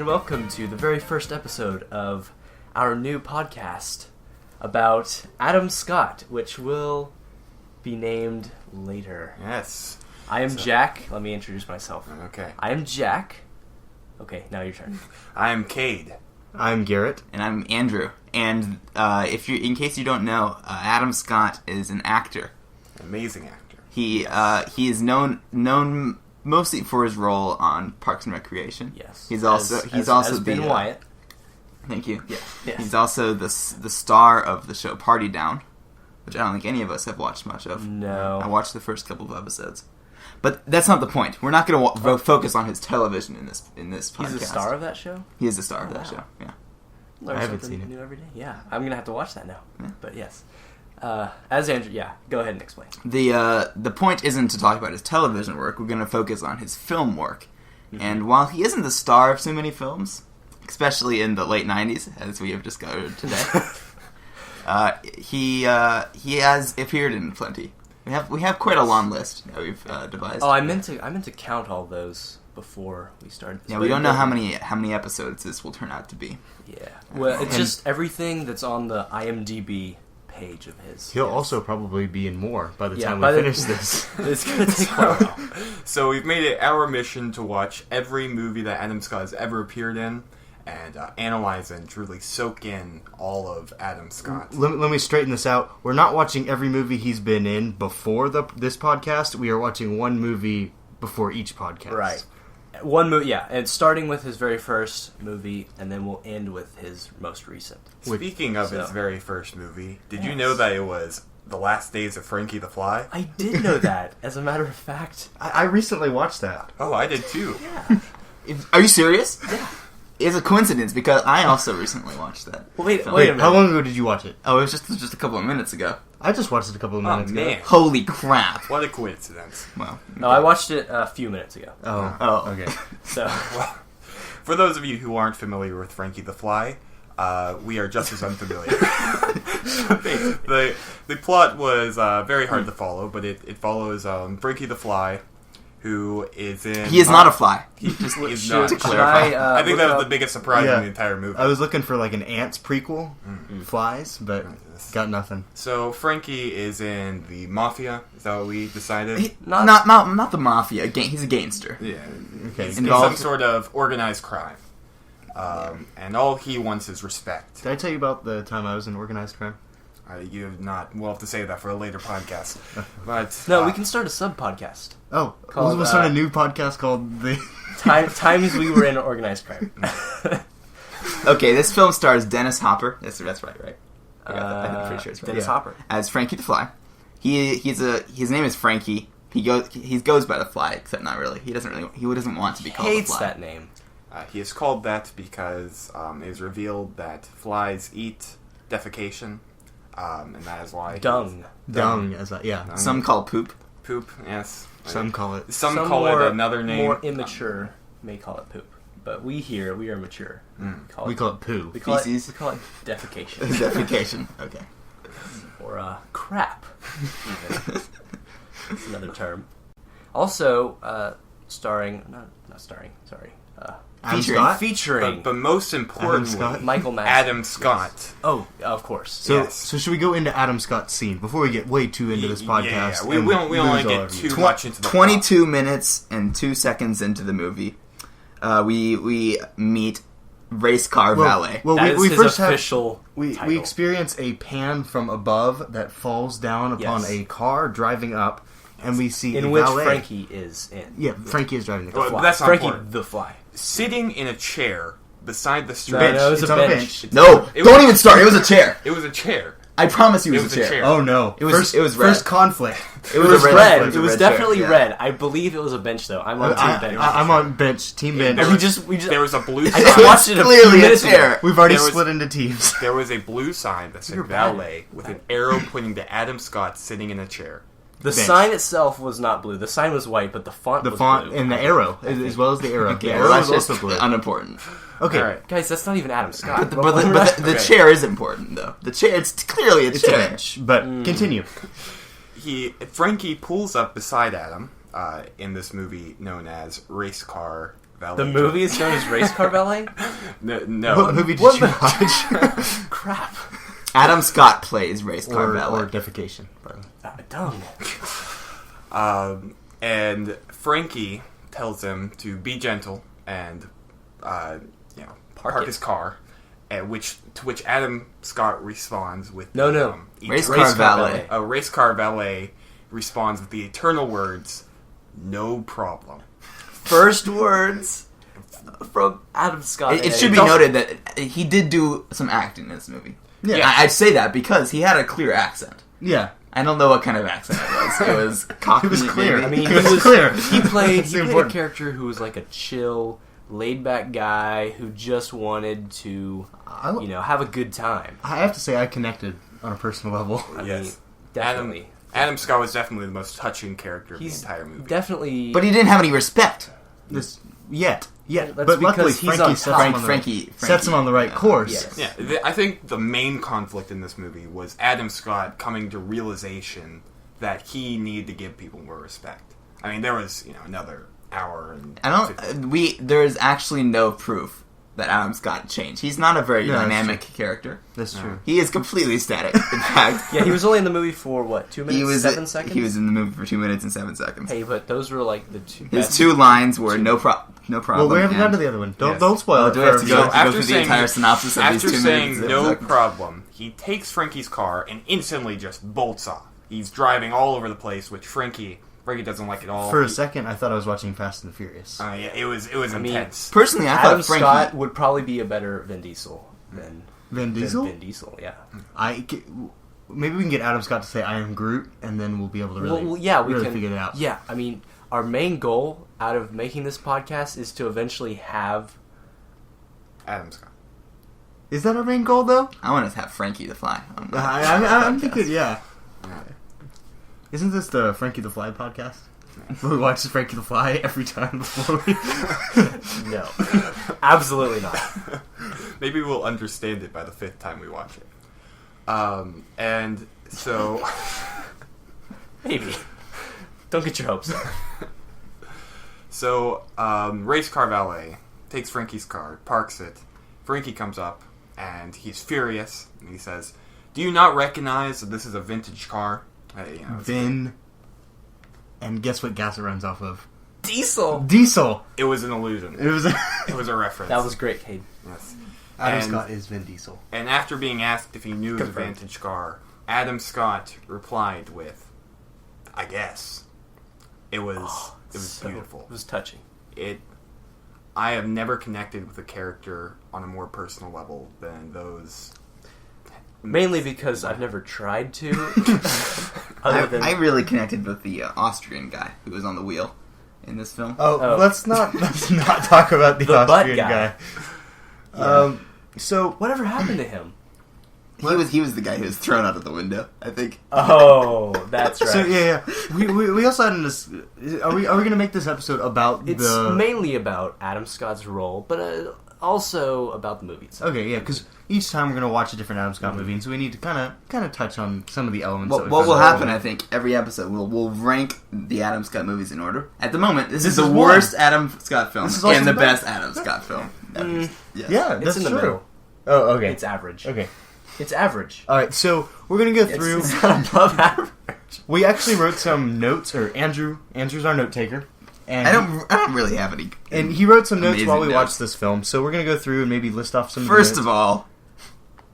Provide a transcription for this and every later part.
and welcome to the very first episode of our new podcast about Adam Scott, which will be named later. Yes. I am Jack. Let me introduce myself. Okay. I am Jack. Okay, now your turn. I am Cade. I'm Garrett. And I'm Andrew. And in case you don't know, Adam Scott is an actor. Amazing actor. He is known mostly for his role on Parks and Recreation. Yes. He's also Ben Wyatt. Thank you. Yeah. Yes. He's also the star of the show Party Down, which I don't think any of us have watched much of. No. I watched the first couple of episodes. But that's not the point. We're not going to focus on his television in this podcast. He's the star of that show? He is the star of that show, yeah. Learn I haven't something seen it. new every day. Yeah, I'm going to have to watch that now. Yeah. But yes. As Andrew, go ahead and explain. The point isn't to talk about his television work. We're going to focus on his film work. Mm-hmm. And while he isn't the star of so many films, especially in the late 90s, as we have discovered today, he has appeared in plenty. We have quite a long list that we've devised. Oh, I meant to count all those before we started this. Yeah, we don't know how many episodes this will turn out to be. Yeah. Well, it's just everything that's on the IMDb page of his. He'll also probably be in more by the time by we finish this. It's going to take quite a while. So we've made it our mission to watch every movie that Adam Scott has ever appeared in and analyze and truly soak in all of Adam Scott. Let me straighten this out. We're not watching every movie he's been in before this podcast. We are watching one movie before each podcast. Right. One movie, yeah, and starting with his very first movie, and then we'll end with his most recent. Speaking of his very first movie, did you know that it was The Last Days of Frankie the Fly? I did know that, as a matter of fact. I recently watched that. Oh, I did too. Yeah. Are you serious? Yeah. It's a coincidence because I also recently watched that. Well, wait a Wait, minute. how long ago did you watch it? Oh, it was just a couple of minutes ago. I just watched it a couple of minutes ago. Man. Holy crap! What a coincidence. Well, No, I watched it a few minutes ago. Oh, okay. So, Well, for those of you who aren't familiar with Frankie the Fly, we are just as unfamiliar. The plot was very hard to follow, but it follows Frankie the Fly, who is in... he is not a fly. He just is should, not. should clarify. I I think look that was up- the biggest surprise Yeah. in the entire movie. I was looking for like an Ants prequel, Flies, but got nothing. So Frankie is in the Mafia. Is that what we decided? Not the mafia. He's a gangster. Yeah. Okay. He's in Involved- some sort of organized crime. And all he wants is respect. Did I tell you about the time I was in organized crime? You have not... We'll have to save that for a later podcast. But No, we can start a sub-podcast. Oh, Called, we'll start a new podcast called The... Times we were in organized crime. Okay, this film stars Dennis Hopper. That's right? I got that. I'm pretty sure it's right. Dennis Hopper. As Frankie the Fly. His name is Frankie. He goes by the Fly, except not really. He doesn't want to be called the Hates Fly. that name. he is called that because it is revealed that flies eat defecation. And that is why... Dung. Dung, yeah. Some call poop. Poop, yes. Some call it. Some call it another name. More immature may call it poop. But we are mature. We call it poo. We call Feces. it defecation. Defecation. Okay. Or crap, even. That's another term. Also, starring... Not starring, sorry. Adam Scott? Featuring But most importantly, Scott? Michael Madsen. Adam Scott. Oh, of course. So should we go into Adam Scott's scene before we get way too into this podcast? Yeah. We and don't lose want all to get of you? too much into the 22 minutes and 2 seconds into the movie, we meet race car valet. Well, That is we his first official we title. experience a pan from above that falls down upon Yes. a car driving up, and we see in a which valet. Frankie is in. Yeah, Frankie is driving the car. Well, Fly. that's not Frankie important. the Fly. Sitting in a chair beside the street. Bench. No, it was It's a on a bench. bench. No, It don't was- even start. It was a chair. It was a chair. I promise you It it was was a a chair. chair. Oh no! It was red. First conflict. It It was a red. It It was red definitely chair, yeah. red. I believe it was a bench, though. I'm on team bench. I'm on bench. Team bench. There we was- just There was a blue I sign. just watched it a few Clearly a minutes ago. chair. We've already There was- split into teams. There was a blue sign that said You're bad. valet with an arrow pointing to Adam Scott sitting in a chair. The bench. sign itself was not blue. The sign was white, but the font The was font blue. and the arrow, as well as the arrow. Okay, the well, arrow that's is just also blue. unimportant. Okay, All right. Guys, that's not even Adam Scott. But the Okay. chair is important, though. The chair, it's clearly a it's a chair. bench. But continue. Frankie pulls up beside Adam in this movie known as Race Car Valet. The movie is known as Race Car Valet? No. What movie did What you the- watch? Crap. Adam Scott plays Race Car or Valet. defecation. Dumb. And Frankie tells him to be gentle and, park his car. To which Adam Scott responds with No. Race Car Valet. Race Car Valet responds with the eternal words, "No problem." First words from Adam Scott. It should be noted that he did do some acting in this movie. Yeah. I'd say that because he had a clear accent. Yeah. I don't know what kind of accent it was. It was Cockney. It was clear. maybe. I mean, It was clear. He played a important. character who was like a chill, laid-back guy who just wanted to, have a good time. I have to say, I connected on a personal level. I Yes. mean, definitely. Adam Scott was definitely the most touching character of He's the entire movie. definitely. But he didn't have any respect. Yet. That's But luckily, because he's Frankie on sets top. him on the Frankie sets him on the right course. Yes. Yeah, I think the main conflict in this movie was Adam Scott coming to realization that he needed to give people more respect. I mean, there was another hour and. There is actually no proof that Adam Scott changed. He's not a very No, that's dynamic character. That's true. He is completely static. In fact, Yeah, he was only in the movie for, 2 minutes, he was 7 seconds? He was in the movie for 2 minutes and 7 seconds. Hey, but those were like the two. His 2 lines were no problem. Well, we haven't gotten to the other one. Don't Yes. spoil it. Do we have to for go, everybody. to go through the entire synopsis of these 2 After minutes? saying and 7 no seconds? problem, he takes Frankie's car and instantly just bolts off. He's driving all over the place, which Frankie doesn't like at all. For a second, I thought I was watching Fast and the Furious. Yeah, it was intense. Personally, I Adam thought Frankie... Scott would probably be a better Vin Diesel than Vin Diesel? Vin Diesel, yeah. Maybe we can get Adam Scott to say "I am Groot," and then we'll be able to really, we really can figure it out. Yeah, I mean, our main goal out of making this podcast is to eventually have. Adam Scott. Is that our main goal, though? I want to have Frankie the Fly. On the I'm podcast. thinking, yeah. Isn't this the Frankie the Fly podcast? We watch Frankie the Fly every time before we... No, absolutely not. Maybe we'll understand it by the 5th time we watch it. And so... Maybe. Don't get your hopes up. So, Race Car Valet takes Frankie's car, parks it. Frankie comes up, and he's furious. And he says, "Do you not recognize that this is a vintage car?" Vin... And guess what gas it runs off of? Diesel. Diesel! It was an illusion. It was... It was a reference. That was great, Cade. Yes. Adam And- Scott is Vin Diesel. And after being asked if he knew it was a Confirmed. vintage car, Adam Scott replied with, "I guess." It was beautiful. It was touching. I have never connected with a character on a more personal level than those. Mainly because I've never tried to. Other than I really connected with the Austrian guy who was on the wheel in this film. Oh, Oh. let's not talk about the butt Austrian guy. guy. So, whatever happened to him? He was the guy who was thrown out of the window, I think. Oh, that's right. So yeah. We also had this. Are we going to make this episode about It's the? mainly about Adam Scott's role, but also about the movie itself. Okay, yeah, because each time we're going to watch a different Adam Scott movie, and so we need to kind of touch on some of the elements. What will happen, I think, every episode, we'll rank the Adam Scott movies in order. At the moment, this is the is worst Adam Scott film This is also and the the best Adam Scott film. Yes. Yeah, It's that's in the true. middle. Oh, okay. It's average. Okay. It's average. All right, so we're going to go through. It's not above average. We actually wrote some notes, or Andrew's our note taker. And I don't really have any. And he wrote some notes amazing while we notes. watched this film, so we're going to go through and maybe list off some First of of the all,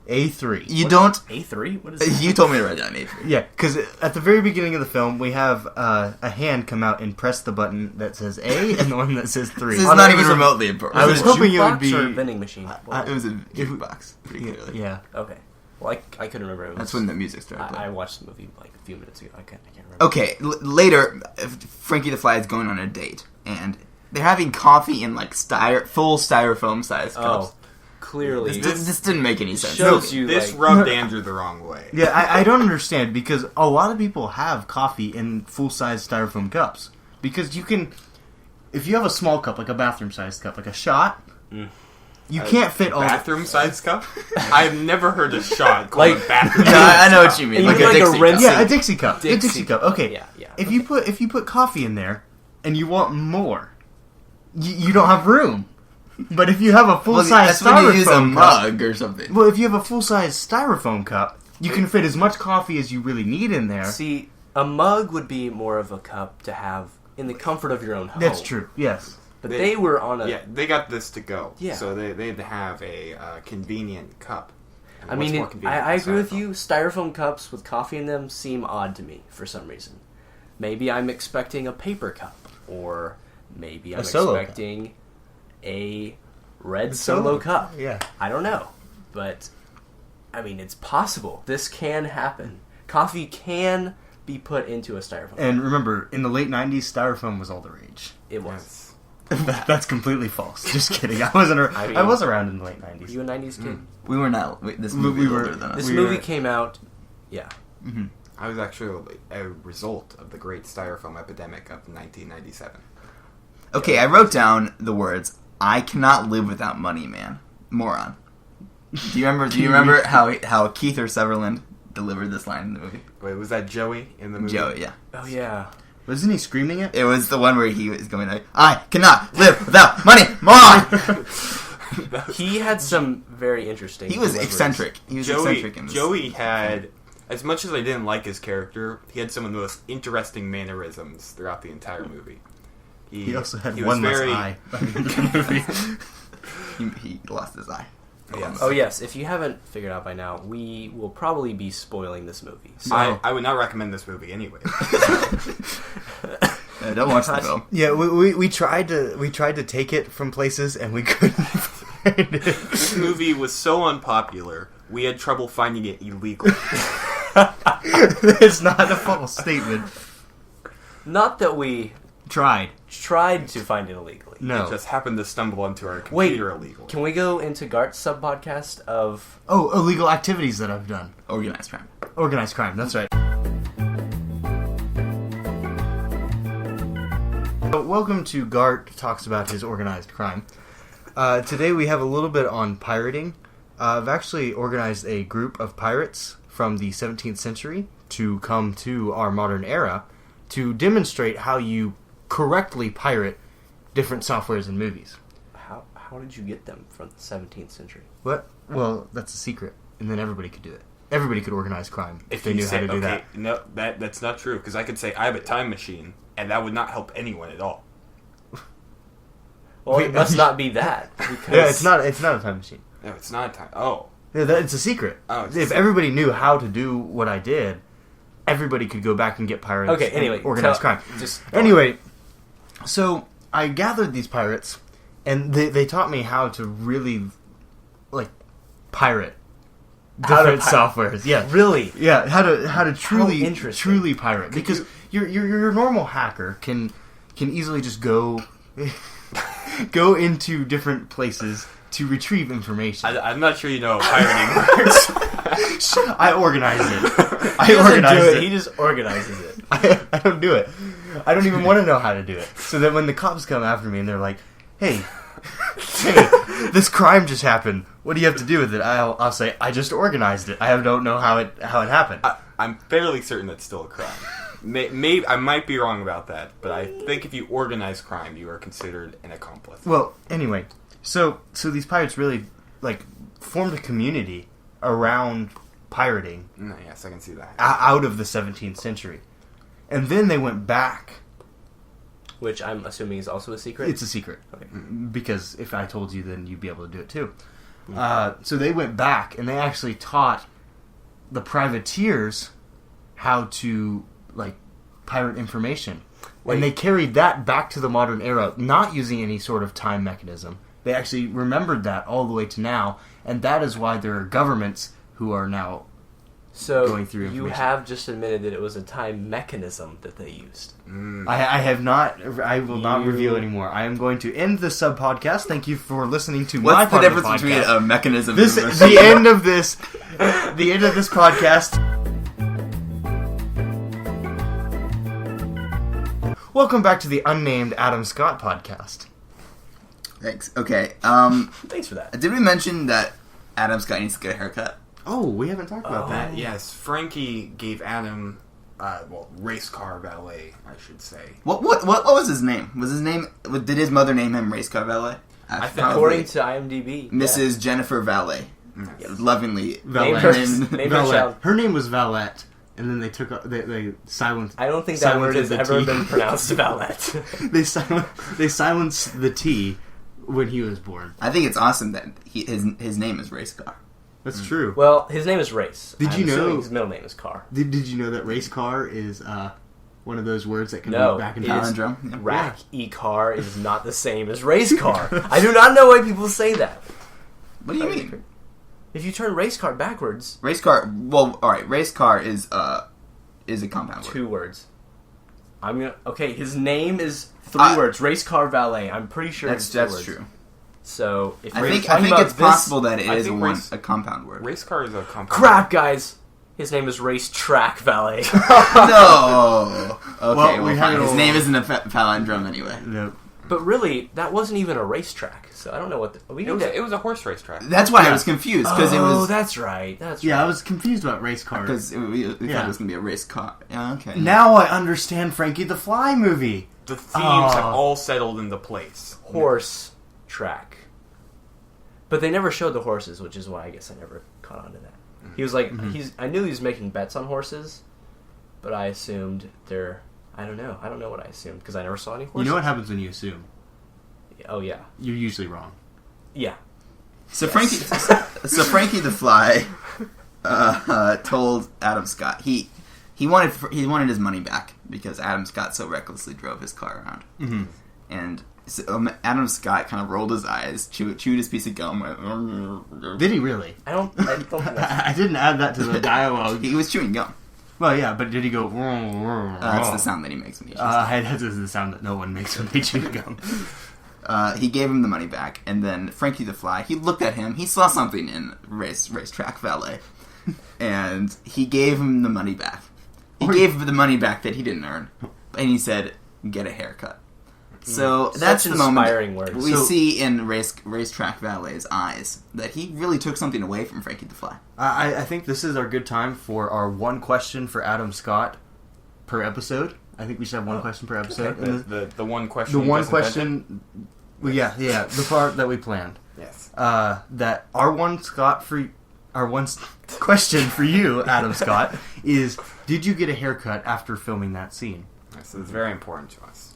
A3. you don't. A3? What is that? You told me to write down A3. Yeah, because at the very beginning of the film, we have a hand come out and press the button that says A and the one that says 3. This is Oh, no, not it even was a- remotely important. I was hoping it would Jukebox be- or a vending machine. It was a jukebox, pretty clearly. Yeah. Okay. Well, I couldn't remember. It was, That's when the music started I playing. watched the movie like a few minutes ago. I can't remember. Okay, later, Frankie the Fly is going on a date, and they're having coffee in like full styrofoam sized cups. Oh, clearly. This didn't make any sense. shows you This like, rubbed Andrew the wrong way. Yeah, I don't understand, because a lot of people have coffee in full-size styrofoam cups. Because you can... If you have a small cup, like a bathroom-sized cup, like a shot, you can't fit all... Bathroom-sized cup? I've never heard a shot called Like- a bathroom. No, I know what you mean. You Like mean a like a Dixie rinse- cup. Yeah, a Dixie cup. A Dixie. Dixie cup. Okay. Yeah. If you put coffee in there and you want more, you don't have room. But if you have a full-size that's when you use a styrofoam cup, mug or something. well, if you have a full-size styrofoam cup, you can fit as much coffee as you really need in there. See, a mug would be more of a cup to have in the comfort of your own home. That's true. Yes. But they were on a... Yeah, they got this to go. Yeah. So they had to have a convenient cup. And I what's mean, more convenient I than agree with styrofoam? you. Styrofoam cups with coffee in them seem odd to me for some reason. Maybe I'm expecting a paper cup, or maybe I'm A Solo cup. expecting a red Solo cup. Yeah. I don't know, but I mean, it's possible. This can happen. Coffee can be put into a styrofoam. And remember, in the late 90s, styrofoam was all the rage. It was. Yes. That's completely false. Just kidding. I was around in the late 90s. You a 90s kid? We were not. This movie was older than us. This We movie were- came out... Yeah. Mm-hmm. I was actually a result of the great styrofoam epidemic of 1997. Okay, I wrote down the words, "I cannot live without money, man." Moron. Do you remember how Keith or Sutherland delivered this line in the movie? Wait, was that Joey in the movie? Joey, yeah. Oh, yeah. Wasn't he screaming it? It was the one where he was going like, "I cannot live without money, moron." He had some very interesting... He was deliveries. eccentric. He was eccentric in this. Joey had, as much as I didn't like his character, he had some of the most interesting mannerisms throughout the entire movie. He also had was one less very- eye. He lost his eye. Yes. Oh, yes. If you haven't figured out by now, we will probably be spoiling this movie. So I would not recommend this movie anyway. Don't watch the film. Yeah, we tried to take it from places and we couldn't find it. This movie was so unpopular, we had trouble finding it illegal. It's not a false statement. not that we Tried. tried to find it illegally. No. It just happened to stumble onto our Wait, computer illegal. can we go into Gart's sub-podcast of... Oh, illegal activities that I've done. Organized crime. Organized crime, that's right. So, welcome to Gart Talks About His Organized Crime. Today we have a little bit on pirating. I've actually organized a group of pirates from the 17th century to come to our modern era to demonstrate how you correctly pirate different softwares and movies. How did you get them from the 17th century? What? Well, that's a secret, and then everybody could do it. Everybody could organize crime if they you knew how to do that. No, that's not true, because I could say I have a time machine, and that would not help anyone at all. Well, it must not be that. Because Yeah, it's not a time machine. No, it's not a time. Oh. Yeah, it's a secret. Oh, it's a If secret. everybody knew how to do what I did, everybody could go back and get pirates. Okay, and anyway. organized crime. Just Anyway, so I gathered these pirates, and they taught me how to really, like, pirate How to different softwares. Yeah, Really? yeah. How to truly interesting. truly pirate, because your normal hacker can easily just go into different places to retrieve information. I'm not sure you know how pirating works. I organize it. He doesn't organize do it. it. He just organizes it. I don't do it. I don't even want to know how to do it. So that when the cops come after me and they're like, hey, this crime just happened. What do you have to do with it? I'll say, I just organized it. I don't know how it happened. I'm fairly certain that's still a crime. Maybe I might be wrong about that, but I think if you organize crime, you are considered an accomplice. Well, anyway, so these pirates really, like, formed a community around pirating Yes, I can see that. out of the 17th century. And then they went back. Which I'm assuming is also a secret? It's a secret. Okay. Because if I told you, then you'd be able to do it too. So they went back, and they actually taught the privateers how to, like, pirate information. Wait. And they carried that back to the modern era, not using any sort of time mechanism. They actually remembered that all the way to now, and that is why there are governments who are now So going through you information. have just admitted that it was a time mechanism that they used. I have not. I will not You- reveal anymore. I am going to end the sub podcast. Thank you for listening to my What's the part of difference between podcast. a mechanism This and a the end of this podcast. Welcome back to the unnamed Adam Scott podcast. Thanks. Okay. Thanks for that. Did we mention that Adam Scott needs to get a haircut? Oh, we haven't talked about that. Yes, Frankie gave Adam race car valet, I should say. What was his name? Did his mother name him Race Car Valet? I think According to IMDb, Mrs. Jennifer Valet. Yes. Lovingly. Valet. Name her child. Her name was Valet, and then they they silenced. I don't think that word has the ever T. been pronounced Valet. They silenced the T when he was born. I think it's awesome that his name is Race Car. That's true. Well, his name is Race. Did you I'm know assuming his middle name is Car? Did you know that race car is one of those words that can No, be back and it forth? is. Palindrome. Yeah. Rack e-car is not the same as race car. I do not know why people say that. What do you mean? If you turn race car backwards, Race Car. Well, all right. Race Car is a compound word. 2 words. Okay, his name is 3 words. Race car valet. I'm pretty sure That's it's 2 words. true. So if I we're think talking about it's this- possible that it I is think a compound word. Race car is a compound. Crap, guys. His name is Race Track Valet. No. Okay. Well, we Well, had fine. a His little- name isn't a palindrome anyway. No. But really, that wasn't even a racetrack. So I don't know what It was a horse race track. That's why I Yeah. was confused because it Oh, was that's right. That's Yeah, right. I was confused about race car. because we thought Yeah. it was gonna be a race car. Yeah. Okay. Now I understand Frankie the Fly movie. The themes have Oh. all settled into place. Horse track. But they never showed the horses, which is why I guess I never caught on to that. He was like, I knew he was making bets on horses, but I assumed I don't know what I assumed because I never saw any horses. You know what happens when you assume? Oh yeah, You're usually wrong. yeah. So Frankie the Fly told Adam Scott he wanted his money back because Adam Scott so recklessly drove his car around, and so, Adam Scott kind of rolled his eyes, chewed his piece of gum. Did he really? I don't think that's I didn't add that to the dialogue. He was chewing gum. Well, yeah, but did he go? That's the sound that he makes when he chews. That is the sound that no one makes when they chew gum. He gave him the money back, and then Frankie the Fly, he looked at him, he saw something in Racetrack Valet, and he gave him the money back. He gave him the money back that he didn't earn, and he said, "Get a haircut." So that's Such the moment inspiring words. we see in Racetrack Valet's eyes that he really took something away from Frankie the Fly. I think this is our good time for our one question for Adam Scott per episode. I think we should have one question per episode. And The one question. the you one just invented? question, well, yeah, the part that we planned. Yes. That our one question for you, Adam Scott, is: did you get a haircut after filming that scene? Yes, it's very important to us.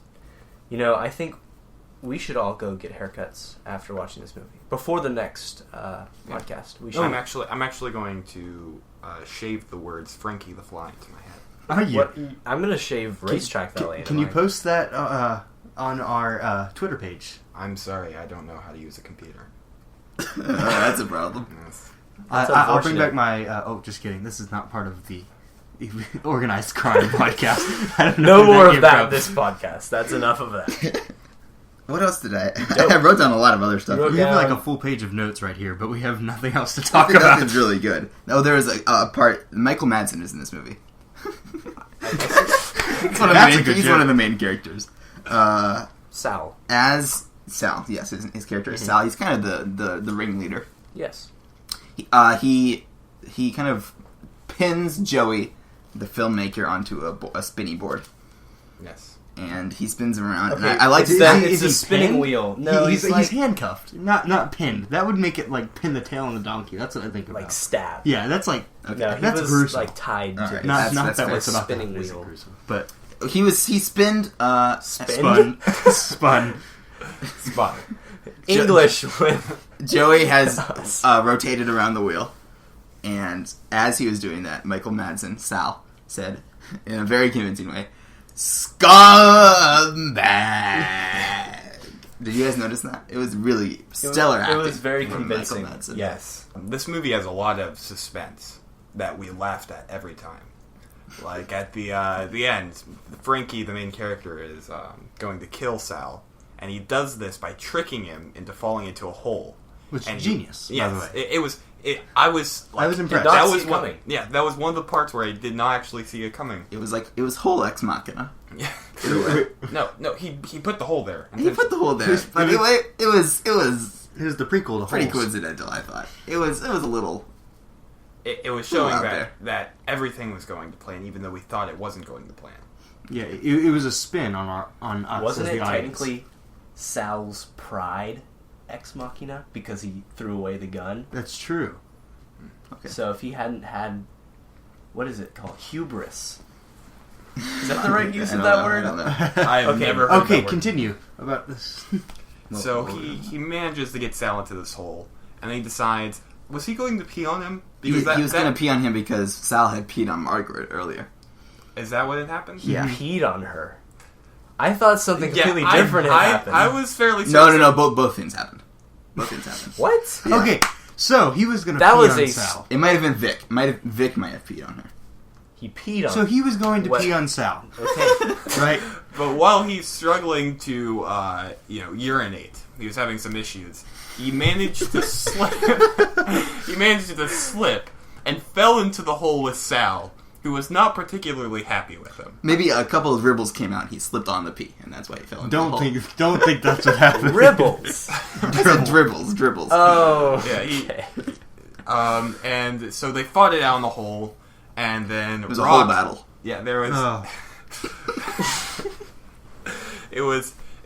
You know, I think we should all go get haircuts after watching this movie before the next podcast. We should. I'm actually going to shave the words Frankie the Fly into my head. Are you? What, I'm gonna shave Racetrack Valet. Can you post that on our Twitter page? I'm sorry, I don't know how to use a computer. That's a problem. Yes. That's I'll bring unfortunate. back my. Just kidding. This is not part of the organized crime podcast. I don't No know where more of came that from. in this podcast. That's enough of that. What else did I? I wrote down a lot of other stuff. You wrote We have like down- a full page of notes right here, but we have nothing else to I talk think about. nothing's really good. No, there was a part. Michael Madsen is in this movie. He's one of the main characters. Sal. As Sal, yes, his character is Sal. He's kind of the ringleader. Yes. He kind of pins Joey, the filmmaker, onto a spinny board, Yes. and he spins him around. Okay, and I like it's to that- Is it's a he spinning pinned? wheel. No, he's like handcuffed, not pinned. That would make it like pin the tail on the donkey. That's what I think about. stab. Yeah, that's like No, he That's was gruesome. like tied to All right. this. not That's that fair. what's about Spinning that. It's wheel. gruesome. But he spinned. Spin? spun. Spot. English with Joey has rotated around the wheel, and as he was doing that, Michael Madsen, Sal, said in a very convincing way, "Scumbag." Did you guys notice that? It was really stellar It acting. was very from convincing. Michael Madsen. Yes. This movie has a lot of suspense that we laughed at every time. Like at the end, Frankie, the main character, is going to kill Sal, and he does this by tricking him into falling into a hole. Which And is genius, by the Yes, way. I was I was impressed. Did not That see was it one. coming. Yeah, that was one of the parts where I did not actually see it coming. It was whole ex machina. Yeah. No, he put the hole there. He put the hole there. But anyway, it was It was the prequel to pretty Holes. coincidental. I thought it was a little it was showing out that there. that everything was going to plan, even though we thought it wasn't going to plan. Yeah, it was a spin on us Wasn't as it the audience. technically Sal's pride ex machina because he threw away the gun? That's true. Okay. So if he hadn't had, what is it called, hubris? Is that the right use of that word? I don't know. I've Okay. never heard Okay, that word. continue about this. So he manages to get Sal into this hole, and then he decides, was he going to pee on him? He was going to pee on him because Sal had peed on Margaret earlier. Is that what had happened? He Yeah. peed on her. I thought something Yeah, completely different had happened. I was fairly certain. No. Both things happened. Both things happened. What? Yeah. Okay, so he was going to That pee was on a- Sal. It might have been Vic. Vic might have peed on her. He peed on So he was going to What? pee on Sal, Okay. right? But while he's struggling to, urinate, he was having some issues. He managed to slip. He managed to slip and fell into the hole with Sal, who was not particularly happy with him. Maybe a couple of dribbles came out. He slipped on the pee, and that's why he fell into the hole. Don't think that's what happened. Ribbles. I said dribbles. Oh. Yeah, okay. And so they fought it out in the hole, and then It was a whole battle. Yeah, there was. Oh. It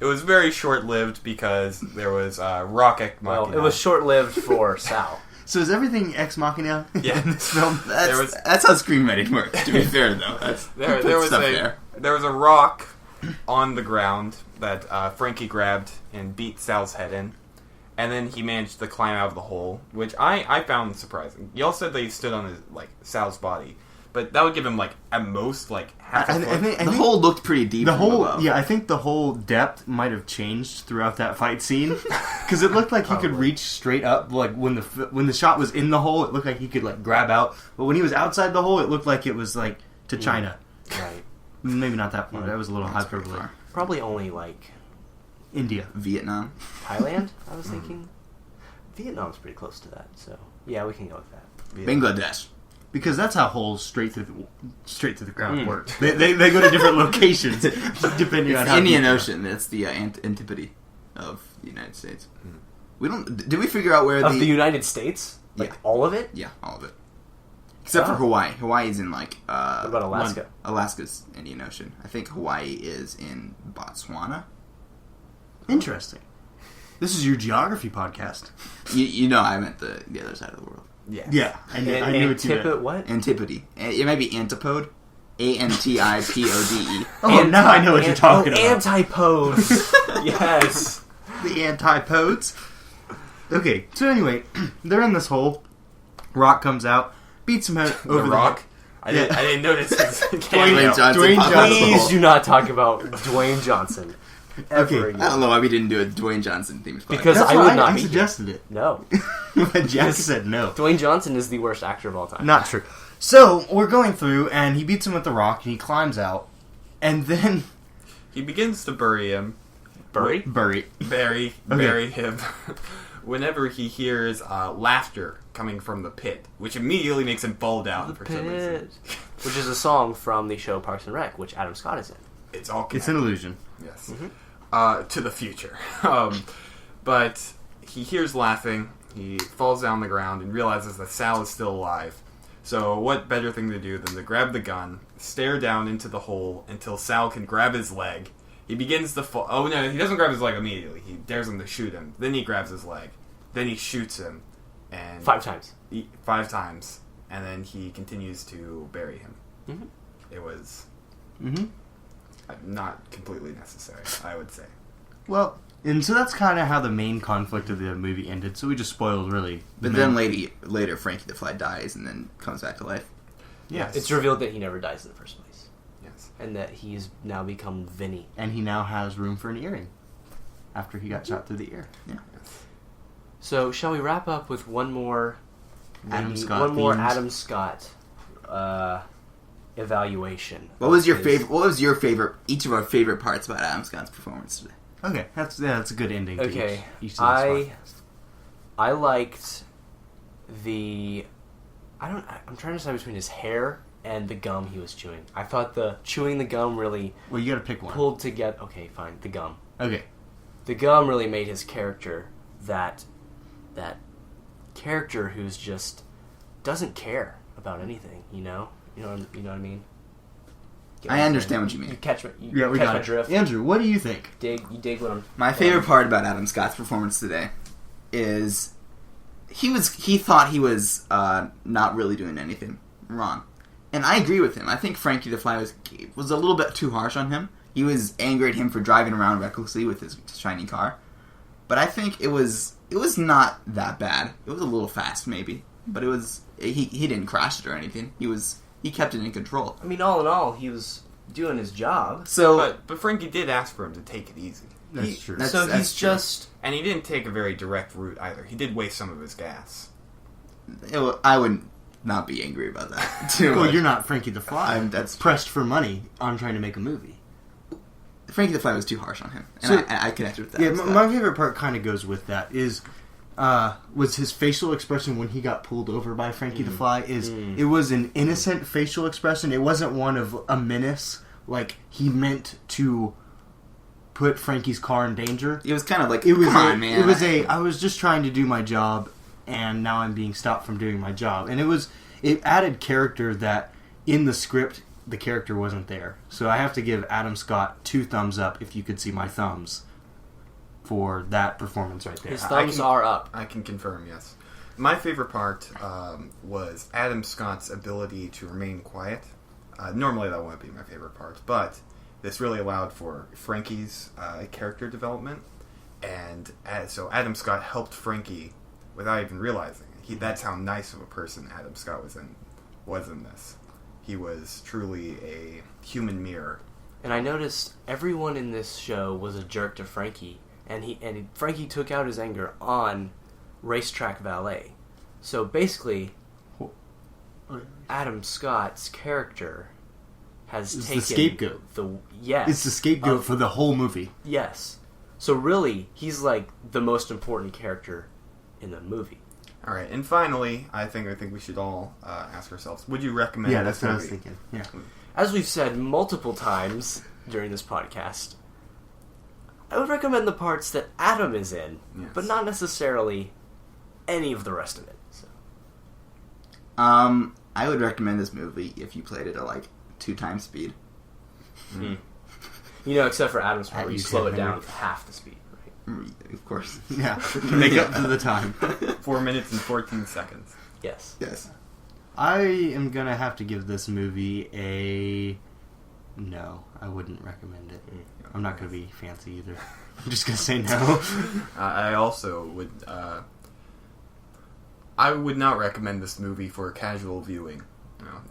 was very short lived because there was Rock Ex Well, Machina. it was short-lived for Sal. So is everything ex machina Yeah. in this film? That's how screenwriting works. To be fair, though, that's There put was stuff a there was a rock on the ground that Frankie grabbed and beat Sal's head in, and then he managed to climb out of the hole, which I found surprising. Y'all said they stood on his Sal's body, but that would give him at most half a I foot. think The hole looked pretty deep. the from whole above. I think the whole depth might have changed throughout that fight scene because it looked like he could reach straight up. Like when the shot was in the hole, it looked like he could grab out. But when he was outside the hole, it looked like it was to China. Right. Maybe not that far. That was a little That's pretty hyperbole. far. Probably only India. Vietnam. Thailand, I was thinking. Vietnam's pretty close to that, so yeah, we can go with that. Bangladesh. Because that's how holes straight through the ground work. They go to different locations depending It's on the how Indian deep- Ocean. That's the antipode of the United States. We don't. Did we figure out where Of the United States? Yeah. All of it? Yeah, all of it. Except for Oh. Hawaii. Hawaii's in What about Alaska? Alaska's Indian Ocean. I think Hawaii is in Botswana. Interesting. This is your geography podcast. You know, I meant the other side of the world. Yeah. Yeah, I knew what you meant. Antipode, what? Antipode. It might be antipode. Antipode. Oh, now I know what you're talking about. Antipodes. Yes. The antipodes. Okay, so anyway, they're in this hole. Rock comes out, beats him over The Rock. I Yeah. didn't notice his Dwayne cameo. Johnson. Dwayne pops out of the Johnson. Please hole. do not talk about Dwayne Johnson. Ever Okay, again. I don't know why we didn't do a Dwayne Johnson theme. Because That's I why would not I be here. suggested it. No. But Jack said no. Dwayne Johnson is the worst actor of all time. Not true. So, we're going through, and he beats him with the rock, and he climbs out, and then... He begins to bury him. Bury? Bury. Bury him. Whenever he hears laughter coming from the pit, which immediately makes him fall down for some reason. Which is a song from the show Parks and Rec, which Adam Scott is in. It's all It's connected. an illusion. Yes. To the future. But he hears laughing, he falls down the ground, and realizes that Sal is still alive. So what better thing to do than to grab the gun, stare down into the hole until Sal can grab his leg. He begins to fall. Oh no, he doesn't grab his leg immediately. He dares him to shoot him. Then he grabs his leg. Then he shoots him. And 5 times. 5 times. And then he continues to bury him. Mhm. It was Mm-hmm. not completely necessary, I would say. Well, and so that's kind of how the main conflict of the movie ended, so we just spoiled, really. But then later, Frankie the Fly dies and then comes back to life. Yes. It's revealed that he never dies in the first place. Yes. And that he's now become Vinny. And he now has room for an earring. After he got shot through the ear. Yeah. So, shall we wrap up with one more... Adam Scott One more themes. Adam Scott evaluation. What was your His- favorite? What was your favorite? Each of our favorite parts about Adam Scott's performance today. Okay, that's a good ending. To Okay, each of these I liked the... I'm trying to decide between his hair and the gum he was chewing. I thought the chewing the gum really Well, you got to pick one. pulled together... Okay, fine, the gum. Okay. The gum really made his character that character who's just doesn't care about anything. You know what I mean. I understand what you mean. You catch my, we catch got my it. drift. Andrew, what do you think? You dig what I'm. My favorite part about Adam Scott's performance today is he thought he was not really doing anything wrong, and I agree with him. I think Frankie the Fly was a little bit too harsh on him. He was angry at him for driving around recklessly with his shiny car, but I think it was not that bad. It was a little fast, maybe, but he didn't crash it or anything. He kept it in control. I mean, all in all, he was doing his job. So, but Frankie did ask for him to take it easy. That's true. He's true. just... And he didn't take a very direct route either. He did waste some of his gas. I would not be angry about that. Too Well, much. you're not Frankie the Fly. That's pressed for money on trying to make a movie. Frankie the Fly was too harsh on him, and So- I connected with that. Yeah, my favorite part kind of goes with that was his facial expression when he got pulled over by Frankie the Fly. It was an innocent facial expression. It wasn't one of a menace. Like, he meant to put Frankie's car in danger. It was kind of like, Come on, man. It was I was just trying to do my job, and now I'm being stopped from doing my job. And it added character that in the script the character wasn't there. So I have to give Adam Scott 2 thumbs up if you could see my thumbs for that performance right there. His thumbs are up. I can confirm, yes. My favorite part was Adam Scott's ability to remain quiet. Normally that wouldn't be my favorite part, but this really allowed for Frankie's character development, and so Adam Scott helped Frankie without even realizing it. That's how nice of a person Adam Scott was in this. He was truly a human mirror. And I noticed everyone in this show was a jerk to Frankie, and Frankie took out his anger on Racetrack Valet. So basically, Adam Scott's character has It's taken the scapegoat. It's the scapegoat for the whole movie. Yes. So really, he's like the most important character in the movie. All right, and finally, I think we should all ask ourselves: would you recommend? Yeah, this that's what I was movie? thinking. Yeah. As we've said multiple times during this podcast, I would recommend the parts that Adam is in, Yes. but not necessarily any of the rest of it. So. I would recommend this movie if you played it at like 2 times speed. You know, except for Adam's part, where you You slow it said down maybe. to half the speed. Right? Of course. Yeah, to make up for the time. 4 minutes and 14 seconds. Yes. Yes. I am going to have to give this movie a... No, I wouldn't recommend it. I'm not going to be fancy either. I'm just going to say no. I also would. I would not recommend this movie for casual viewing. You know,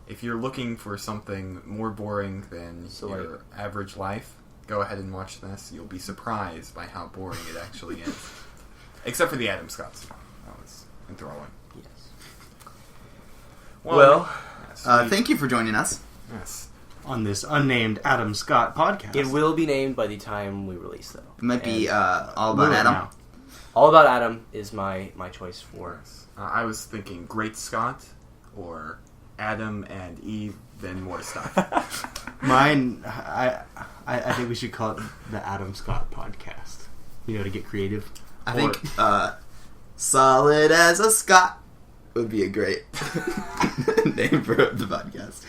if you're looking for something more boring than your average life, go ahead and watch this. You'll be surprised by how boring it actually is. Except for the Adam Scott scene. That was enthralling. Yes. Well, yes, Thank you for joining us. yes. On this unnamed Adam Scott podcast. It will be named by the time we release, though. It might be And all about Will it Adam. now? All About Adam is my choice for... I was thinking Great Scott or Adam and Eve, then more stuff. Mine, I think we should call it the Adam Scott podcast. You know, to get creative. I think Solid as a Scott would be a great name for the podcast.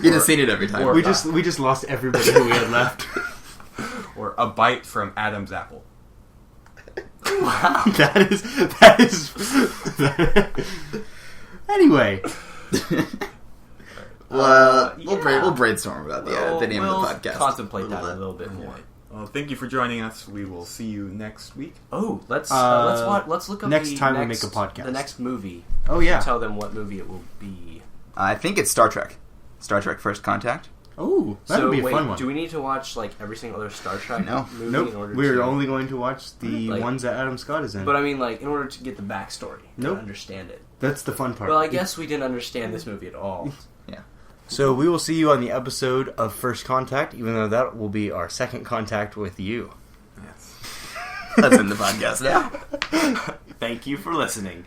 You just seen it every time. or- We just lost everybody who we had left. Or A Bite from Adam's Apple. Wow. that is anyway. We'll brainstorm about the name we'll of the podcast. contemplate that a little bit more. Well, thank you for joining us. We will see you next week. Oh, let's look up next the time we next, make a podcast. The next movie. Oh yeah. Tell them what movie it will be. I think it's Star Trek. Star Trek First Contact. Oh, that would be a fun one. Do we need to watch like every single other Star Trek No. movie Nope. in order We're to... only going to watch the Like- ones that Adam Scott is in. But I mean, like, in order to get the backstory, Nope. to understand it. That's the fun part. Well, I guess we didn't understand this movie at all. Yeah. So we will see you on the episode of First Contact, even though that will be our second contact with you. Yes. That's in the podcast now. Thank you for listening.